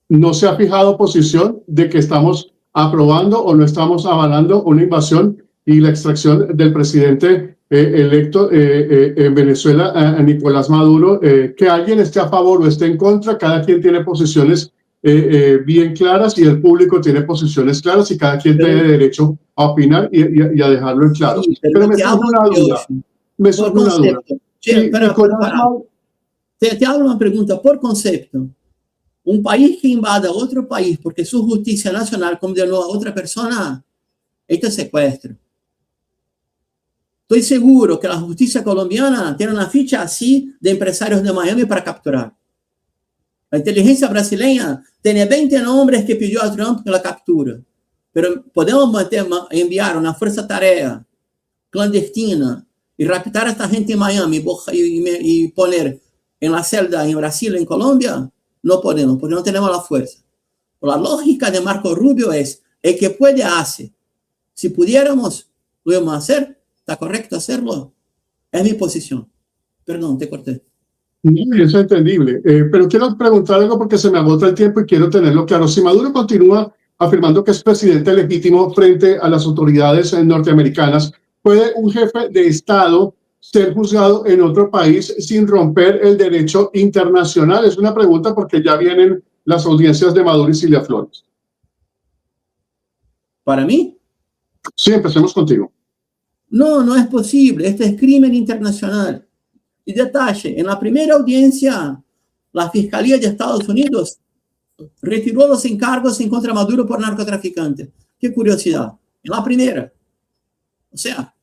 Speaker 3: no se ha fijado posición de que estamos aprobando o no estamos avalando una invasión y la extracción del presidente electo en Venezuela, a Nicolás Maduro. Que alguien esté a favor o esté en contra, cada quien tiene posiciones bien claras y el público tiene posiciones claras y cada quien tiene derecho a opinar y a dejarlo en claro.
Speaker 2: Sí,
Speaker 3: pero me surge una duda. Me surge una duda. Sí,
Speaker 2: te hago una pregunta por concepto. Un país que invada otro país porque su justicia nacional condenó a otra persona, esto es secuestro. Estoy seguro que la justicia colombiana tiene una ficha así de empresarios de Miami para capturar. La inteligencia brasileña tiene 20 nombres que pidió a Trump que la captura. Pero podemos enviar una fuerza tarea clandestina y raptar a esta gente en Miami y poner en la celda en Brasil, en Colombia. No podemos, porque no tenemos la fuerza. La lógica de Marco Rubio es, el que puede hace. Si pudiéramos, lo íbamos a hacer. ¿Está correcto hacerlo? Es mi posición. Perdón, te corté.
Speaker 3: No, eso es entendible. Pero quiero preguntar algo porque se me agota el tiempo y quiero tenerlo claro. Si Maduro continúa afirmando que es presidente legítimo frente a las autoridades norteamericanas, ¿puede un jefe de Estado ser juzgado en otro país sin romper el derecho internacional? Es una pregunta porque ya vienen las audiencias de Maduro y Cilia Flores.
Speaker 2: ¿Para mí?
Speaker 3: Sí, empecemos contigo.
Speaker 2: No, no es posible. Este es crimen internacional. Y detalle, en la primera audiencia, la Fiscalía de Estados Unidos retiró los encargos en contra de Maduro por narcotraficante. Qué curiosidad. En la primera. O sea,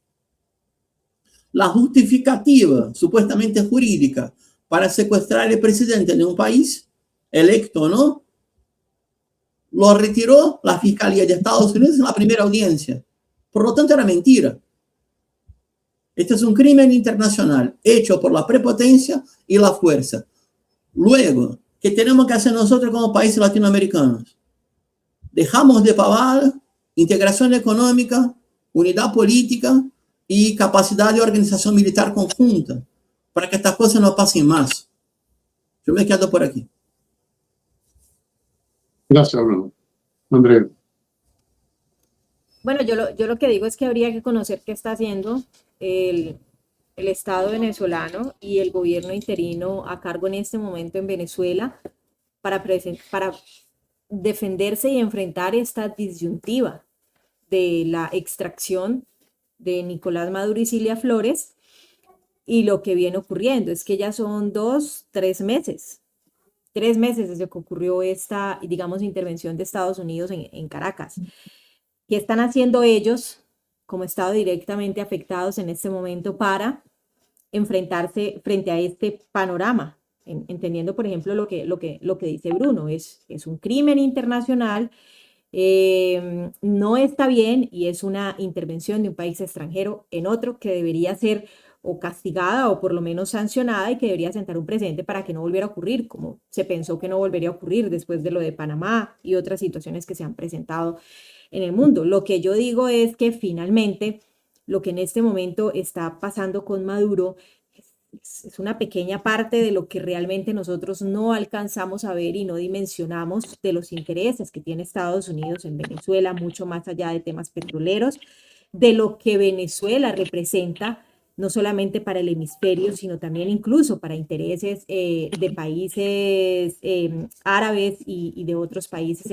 Speaker 2: la justificativa, supuestamente jurídica, para secuestrar al presidente de un país, electo o no, lo retiró la Fiscalía de Estados Unidos en la primera audiencia. Por lo tanto, era mentira. Este es un crimen internacional hecho por la prepotencia y la fuerza. Luego, ¿qué tenemos que hacer nosotros como países latinoamericanos? Dejamos de pavar integración económica, unidad política y capacidad de organización militar conjunta para que estas cosas no pasen más. Yo me quedo por aquí.
Speaker 3: Gracias, Bruno. Andrea.
Speaker 1: Bueno, yo lo que digo es que habría que conocer qué está haciendo el Estado venezolano y el gobierno interino a cargo en este momento en Venezuela para defenderse y enfrentar esta disyuntiva de la extracción de Nicolás Maduro y Cilia Flores y lo que viene ocurriendo. Es que ya son 3 meses desde que ocurrió esta, digamos, intervención de Estados Unidos en Caracas. ¿Qué están haciendo ellos como Estado directamente afectados en este momento para enfrentarse frente a este panorama? Entendiendo, por ejemplo, lo que dice Bruno, es un crimen internacional, no está bien y es una intervención de un país extranjero en otro que debería ser o castigada o por lo menos sancionada y que debería sentar un precedente para que no volviera a ocurrir, como se pensó que no volvería a ocurrir después de lo de Panamá y otras situaciones que se han presentado en el mundo. Lo que yo digo es que finalmente lo que en este momento está pasando con Maduro es una pequeña parte de lo que realmente nosotros no alcanzamos a ver y no dimensionamos de los intereses que tiene Estados Unidos en Venezuela, mucho más allá de temas petroleros, de lo que Venezuela representa no solamente para el hemisferio, sino también incluso para intereses de países árabes y de otros países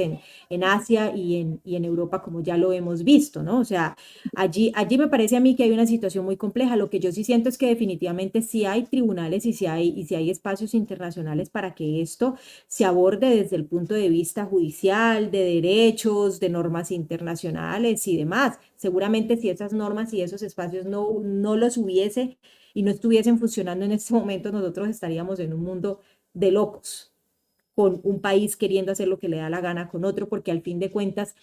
Speaker 1: en Asia y en Europa, como ya lo hemos visto, ¿no? O sea, allí me parece a mí que hay una situación muy compleja. Lo que yo sí siento es que definitivamente sí hay tribunales y sí hay espacios internacionales para que esto se aborde desde el punto de vista judicial, de derechos, de normas internacionales y demás. Seguramente si esas normas y esos espacios no los hubiese y no estuviesen funcionando en este momento, nosotros estaríamos en un mundo de locos, con un país queriendo hacer lo que le da la gana con otro, porque al fin de cuentas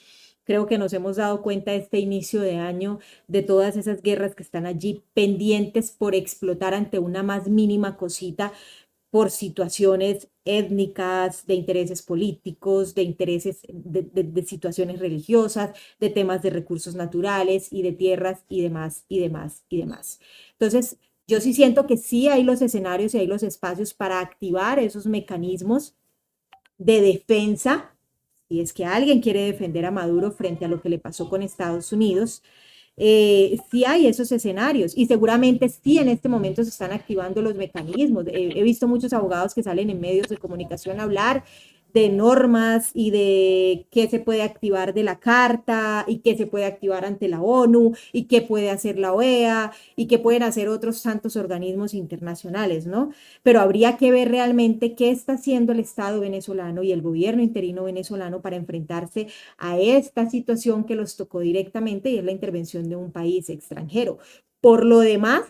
Speaker 1: creo que nos hemos dado cuenta este inicio de año de todas esas guerras que están allí pendientes por explotar ante una más mínima cosita, por situaciones étnicas, de intereses políticos, de intereses de situaciones religiosas, de temas de recursos naturales y de tierras y demás, y demás, y demás. Entonces, yo sí siento que sí hay los escenarios y hay los espacios para activar esos mecanismos de defensa, si es que alguien quiere defender a Maduro frente a lo que le pasó con Estados Unidos. Sí hay esos escenarios y seguramente sí en este momento se están activando los mecanismos. He visto muchos abogados que salen en medios de comunicación a hablar de normas y de qué se puede activar de la Carta y qué se puede activar ante la ONU y qué puede hacer la OEA y qué pueden hacer otros tantos organismos internacionales, ¿no? Pero habría que ver realmente qué está haciendo el Estado venezolano y el gobierno interino venezolano para enfrentarse a esta situación que los tocó directamente y es la intervención de un país extranjero. Por lo demás,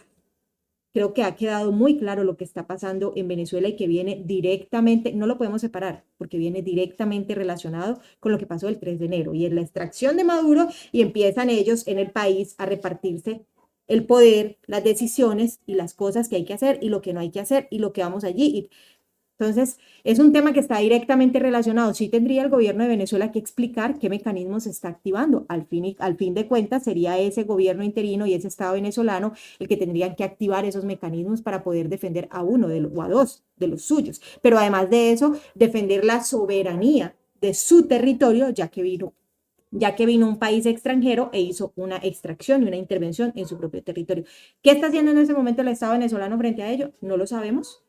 Speaker 1: creo que ha quedado muy claro lo que está pasando en Venezuela y que viene directamente, no lo podemos separar, porque viene directamente relacionado con lo que pasó el 3 de enero, y es la extracción de Maduro, y empiezan ellos en el país a repartirse el poder, las decisiones y las cosas que hay que hacer y lo que no hay que hacer y lo que vamos allí. Entonces, es un tema que está directamente relacionado. Sí tendría el gobierno de Venezuela que explicar qué mecanismos se está activando. Al fin de cuentas, sería ese gobierno interino y ese Estado venezolano el que tendrían que activar esos mecanismos para poder defender a uno o a dos de los suyos. Pero además de eso, defender la soberanía de su territorio, ya que vino un país extranjero e hizo una extracción y una intervención en su propio territorio. ¿Qué está haciendo en ese momento el Estado venezolano frente a ello? No lo sabemos.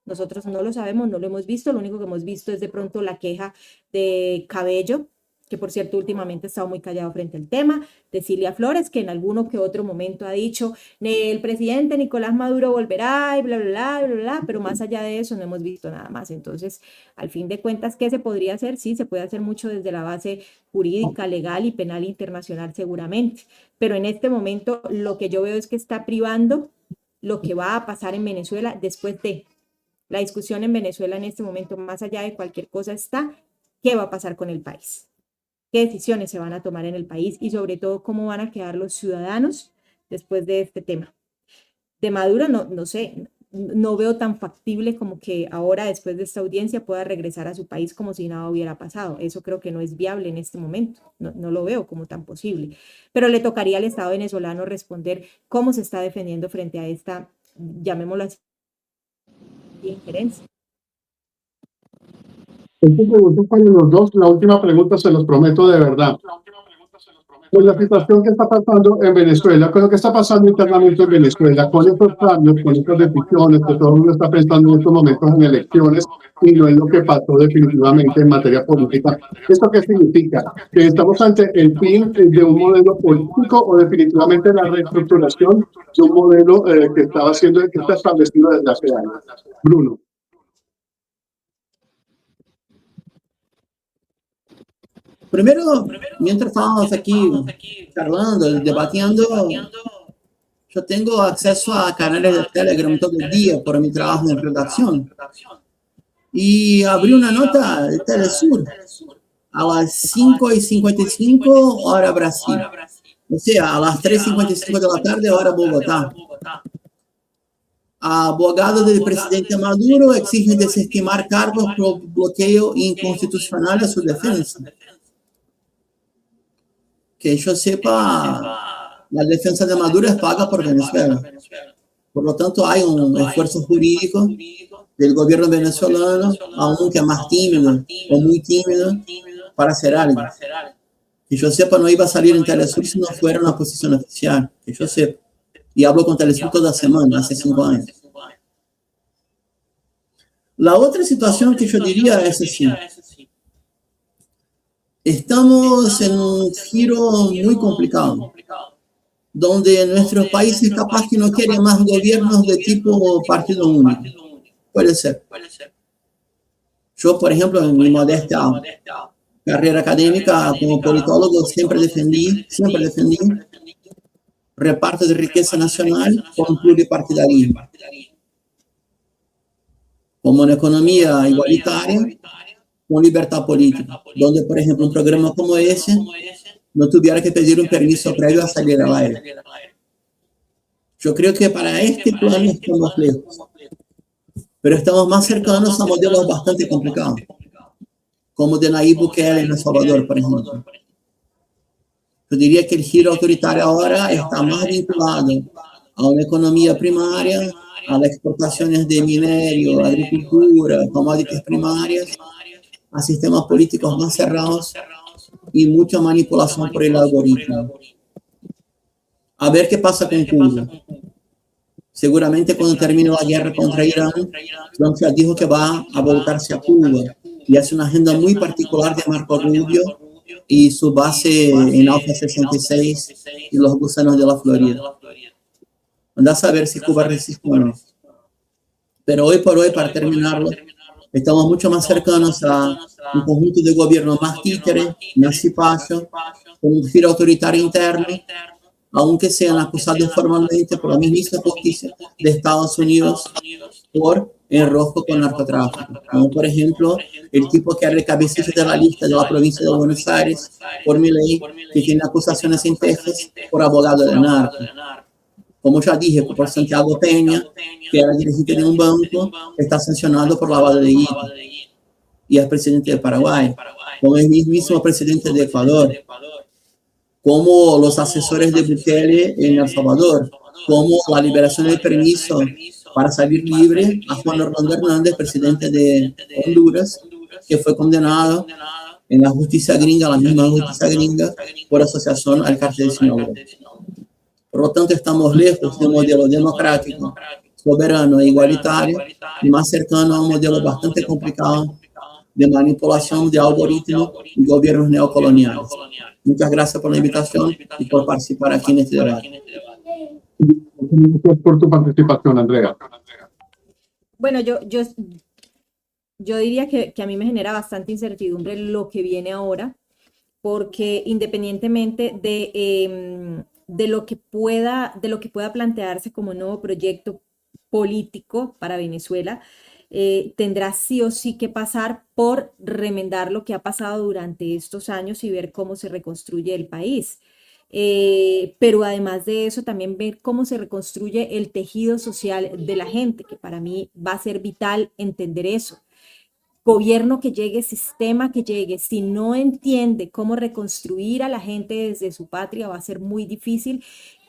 Speaker 1: Nosotros no lo sabemos, no lo hemos visto, lo único que hemos visto es de pronto la queja de Cabello, que por cierto últimamente ha estado muy callado frente al tema, de Cilia Flores, que en alguno que otro momento ha dicho, el presidente Nicolás Maduro volverá y bla, bla, bla, bla, bla, pero más allá de eso no hemos visto nada más. Entonces, al fin de cuentas, ¿qué se podría hacer? Sí, se puede hacer mucho desde la base jurídica, legal y penal internacional seguramente, pero en este momento lo que yo veo es que está privando lo que va a pasar en Venezuela después de la discusión en Venezuela en este momento, más allá de cualquier cosa, está qué va a pasar con el país, qué decisiones se van a tomar en el país y sobre todo cómo van a quedar los ciudadanos después de este tema. De Maduro no sé, no veo tan factible como que ahora después de esta audiencia pueda regresar a su país como si nada hubiera pasado. Eso creo que no es viable en este momento, no lo veo como tan posible. Pero le tocaría al Estado venezolano responder cómo se está defendiendo frente a esta, llamémoslo así, injerencia.
Speaker 3: Esta pregunta es para los dos. La última pregunta se los prometo de verdad. Con la situación que está pasando en Venezuela, con lo que está pasando internamente en Venezuela, con estos cambios, con estas decisiones, que todo el mundo está pensando en estos momentos en elecciones y no en lo que pasó definitivamente en materia política. ¿Esto qué significa? ¿Que estamos ante el fin de un modelo político o definitivamente la reestructuración de un modelo que está establecido desde hace años? Bruno.
Speaker 2: Primero, mientras estábamos aquí charlando, debatiendo, yo tengo acceso a canales de Telegram todo el día por mi trabajo en redacción. Y abrí una nota de Telesur a las 5:55 hora Brasil. O sea, a las 3:55 de la tarde hora Bogotá. Abogado del presidente Maduro exigen desestimar cargos por bloqueo inconstitucional a su defensa. Que yo sepa, la defensa de Maduro es paga por Venezuela. Por lo tanto, hay un esfuerzo jurídico del gobierno venezolano, aunque más tímido o muy tímido, para hacer algo. Que yo sepa, no iba a salir en Telesur si no fuera una posición oficial. Que yo sepa. Y hablo con Telesur toda semana, hace 5 años. La otra situación que yo diría es así. Estamos en un giro muy complicado, donde nuestros países capaz que no quieren más gobiernos de tipo partido único. Puede ser. Yo, por ejemplo, en mi modesta carrera académica como politólogo siempre defendí reparto de riqueza nacional con pluripartidarismo. Como una economía igualitaria, con libertad política, donde, por ejemplo, un programa como ese no tuviera que pedir un permiso previo a salir al aire. Yo creo que para este plan estamos lejos. pero estamos más cercanos a modelos bastante complicados, como de Nayib Bukele en El Salvador, por ejemplo. Yo diría que el giro autoritario ahora está más vinculado a una economía primaria, a las exportaciones de minerio, agricultura, commodities primarias, a sistemas políticos más cerrados y mucha manipulación por el algoritmo. A ver qué pasa con Cuba. Seguramente cuando termine la guerra contra Irán, Trump ya dijo que va a volcarse a Cuba y hace una agenda muy particular de Marco Rubio y su base en Alfa 66 y los gusanos de la Florida. Anda a saber si Cuba resiste o no. Pero hoy por hoy, para terminarlo, estamos mucho más cercanos a un conjunto de gobierno más títere, más cipacio, con un giro autoritario interno, aunque sean acusados formalmente por la misma justicia de Estados Unidos por enrojo con narcotráfico, como por ejemplo el tipo que era el cabecilla de la lista de la provincia de Buenos Aires por Milei, que tiene acusaciones en Texas por abogado de narco. Como ya dije, por Santiago Peña, que era dirigente de un banco, está sancionado por lavado de dinero y es presidente de Paraguay, como el mismo presidente de Ecuador, como los asesores de Bukele en El Salvador, como la liberación del permiso para salir libre a Juan Orlando Hernández, presidente de Honduras, que fue condenado en la justicia gringa, la misma justicia gringa, por asociación al cártel de Sinaloa. Por lo tanto, estamos lejos de un modelo democrático, soberano e igualitario, y más cercano a un modelo bastante complicado de manipulación de algoritmos y gobiernos neocoloniales. Muchas gracias por la invitación y por participar aquí en este debate.
Speaker 3: Gracias por tu participación, Andrea.
Speaker 1: Bueno, yo diría que a mí me genera bastante incertidumbre lo que viene ahora, porque independientemente de lo que pueda plantearse como nuevo proyecto político para Venezuela, tendrá sí o sí que pasar por remendar lo que ha pasado durante estos años y ver cómo se reconstruye el país. Pero además de eso, también ver cómo se reconstruye el tejido social de la gente, que para mí va a ser vital entender eso. Gobierno que llegue, sistema que llegue, si no entiende cómo reconstruir a la gente desde su patria, va a ser muy difícil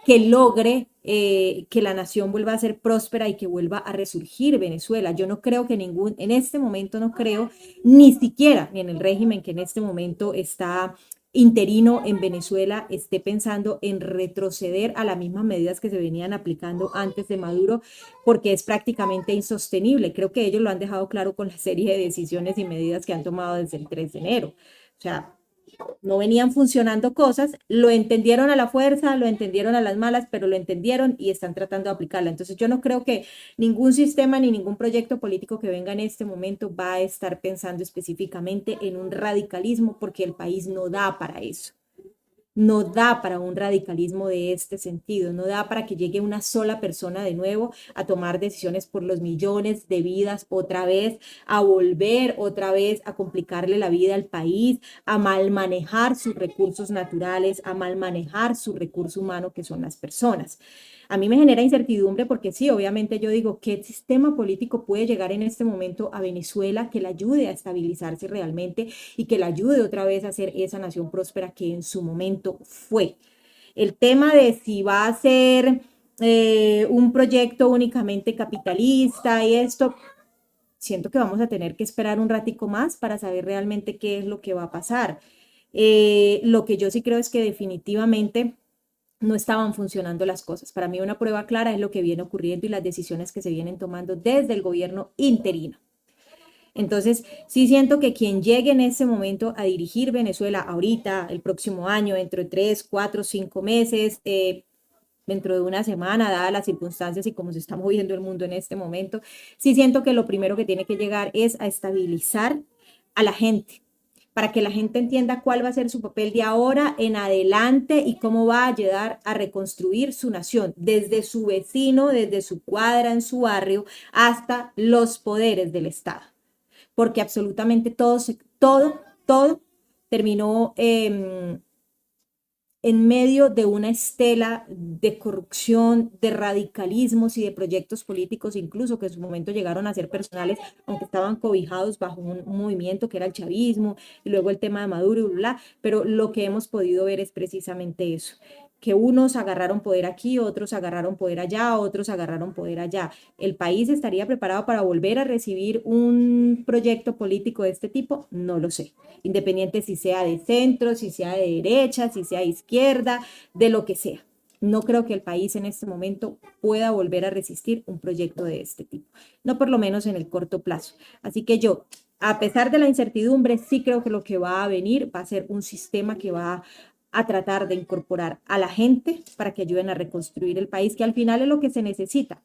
Speaker 1: que logre que la nación vuelva a ser próspera y que vuelva a resurgir Venezuela. Yo no creo que en este momento no creo, ni siquiera en el régimen que en este momento está interino en Venezuela esté pensando en retroceder a las mismas medidas que se venían aplicando antes de Maduro, porque es prácticamente insostenible. Creo que ellos lo han dejado claro con la serie de decisiones y medidas que han tomado desde el 3 de enero. O sea, no venían funcionando cosas, lo entendieron a la fuerza, lo entendieron a las malas, pero lo entendieron y están tratando de aplicarla. Entonces yo no creo que ningún sistema ni ningún proyecto político que venga en este momento va a estar pensando específicamente en un radicalismo, porque el país no da para eso. No da para un radicalismo de este sentido, no da para que llegue una sola persona de nuevo a tomar decisiones por los millones de vidas otra vez, a volver otra vez a complicarle la vida al país, a mal manejar sus recursos naturales, a mal manejar su recurso humano que son las personas. A mí me genera incertidumbre porque sí, obviamente yo digo, ¿qué sistema político puede llegar en este momento a Venezuela que la ayude a estabilizarse realmente y que la ayude otra vez a ser esa nación próspera que en su momento fue? El tema de si va a ser un proyecto únicamente capitalista y esto, siento que vamos a tener que esperar un ratico más para saber realmente qué es lo que va a pasar. Lo que yo sí creo es que definitivamente no estaban funcionando las cosas. Para mí una prueba clara es lo que viene ocurriendo y las decisiones que se vienen tomando desde el gobierno interino. Entonces, sí siento que quien llegue en ese momento a dirigir Venezuela ahorita, el próximo año, dentro de 3, 4, 5 meses, dentro de una semana, dadas las circunstancias y cómo se está moviendo el mundo en este momento, sí siento que lo primero que tiene que llegar es a estabilizar a la gente, para que la gente entienda cuál va a ser su papel de ahora en adelante y cómo va a ayudar a reconstruir su nación, desde su vecino, desde su cuadra, en su barrio, hasta los poderes del Estado. Porque absolutamente todo terminó en medio de una estela de corrupción, de radicalismos y de proyectos políticos, incluso que en su momento llegaron a ser personales, aunque estaban cobijados bajo un movimiento que era el chavismo, y luego el tema de Maduro y bla, pero lo que hemos podido ver es precisamente eso, que unos agarraron poder aquí, otros agarraron poder allá, otros agarraron poder allá. ¿El país estaría preparado para volver a recibir un proyecto político de este tipo? No lo sé. Independiente si sea de centro, si sea de derecha, si sea de izquierda, de lo que sea. No creo que el país en este momento pueda volver a resistir un proyecto de este tipo. No por lo menos en el corto plazo. Así que yo, a pesar de la incertidumbre, sí creo que lo que va a venir va a ser un sistema que va a tratar de incorporar a la gente para que ayuden a reconstruir el país, que al final es lo que se necesita,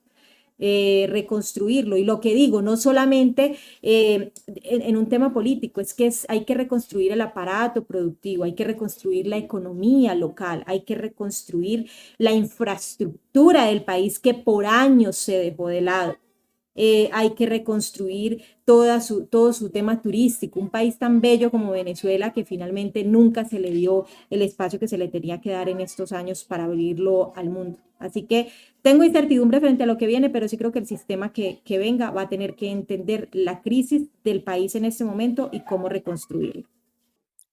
Speaker 1: reconstruirlo. Y lo que digo, no solamente en un tema político, es que hay que reconstruir el aparato productivo, hay que reconstruir la economía local, hay que reconstruir la infraestructura del país que por años se dejó de lado. Hay que reconstruir todo su tema turístico, un país tan bello como Venezuela que finalmente nunca se le dio el espacio que se le tenía que dar en estos años para abrirlo al mundo. Así que tengo incertidumbre frente a lo que viene, pero sí creo que el sistema que venga va a tener que entender la crisis del país en este momento y cómo reconstruirlo.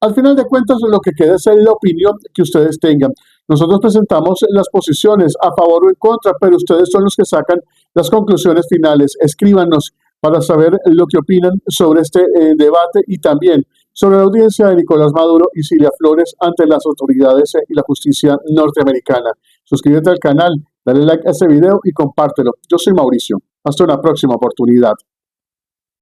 Speaker 3: Al final de cuentas, lo que queda es la opinión que ustedes tengan. Nosotros presentamos las posiciones a favor o en contra, pero ustedes son los que sacan las conclusiones finales. Escríbanos para saber lo que opinan sobre este debate y también sobre la audiencia de Nicolás Maduro y Cilia Flores ante las autoridades y la justicia norteamericana. Suscríbete al canal, dale like a este video y compártelo. Yo soy Mauricio. Hasta una próxima oportunidad.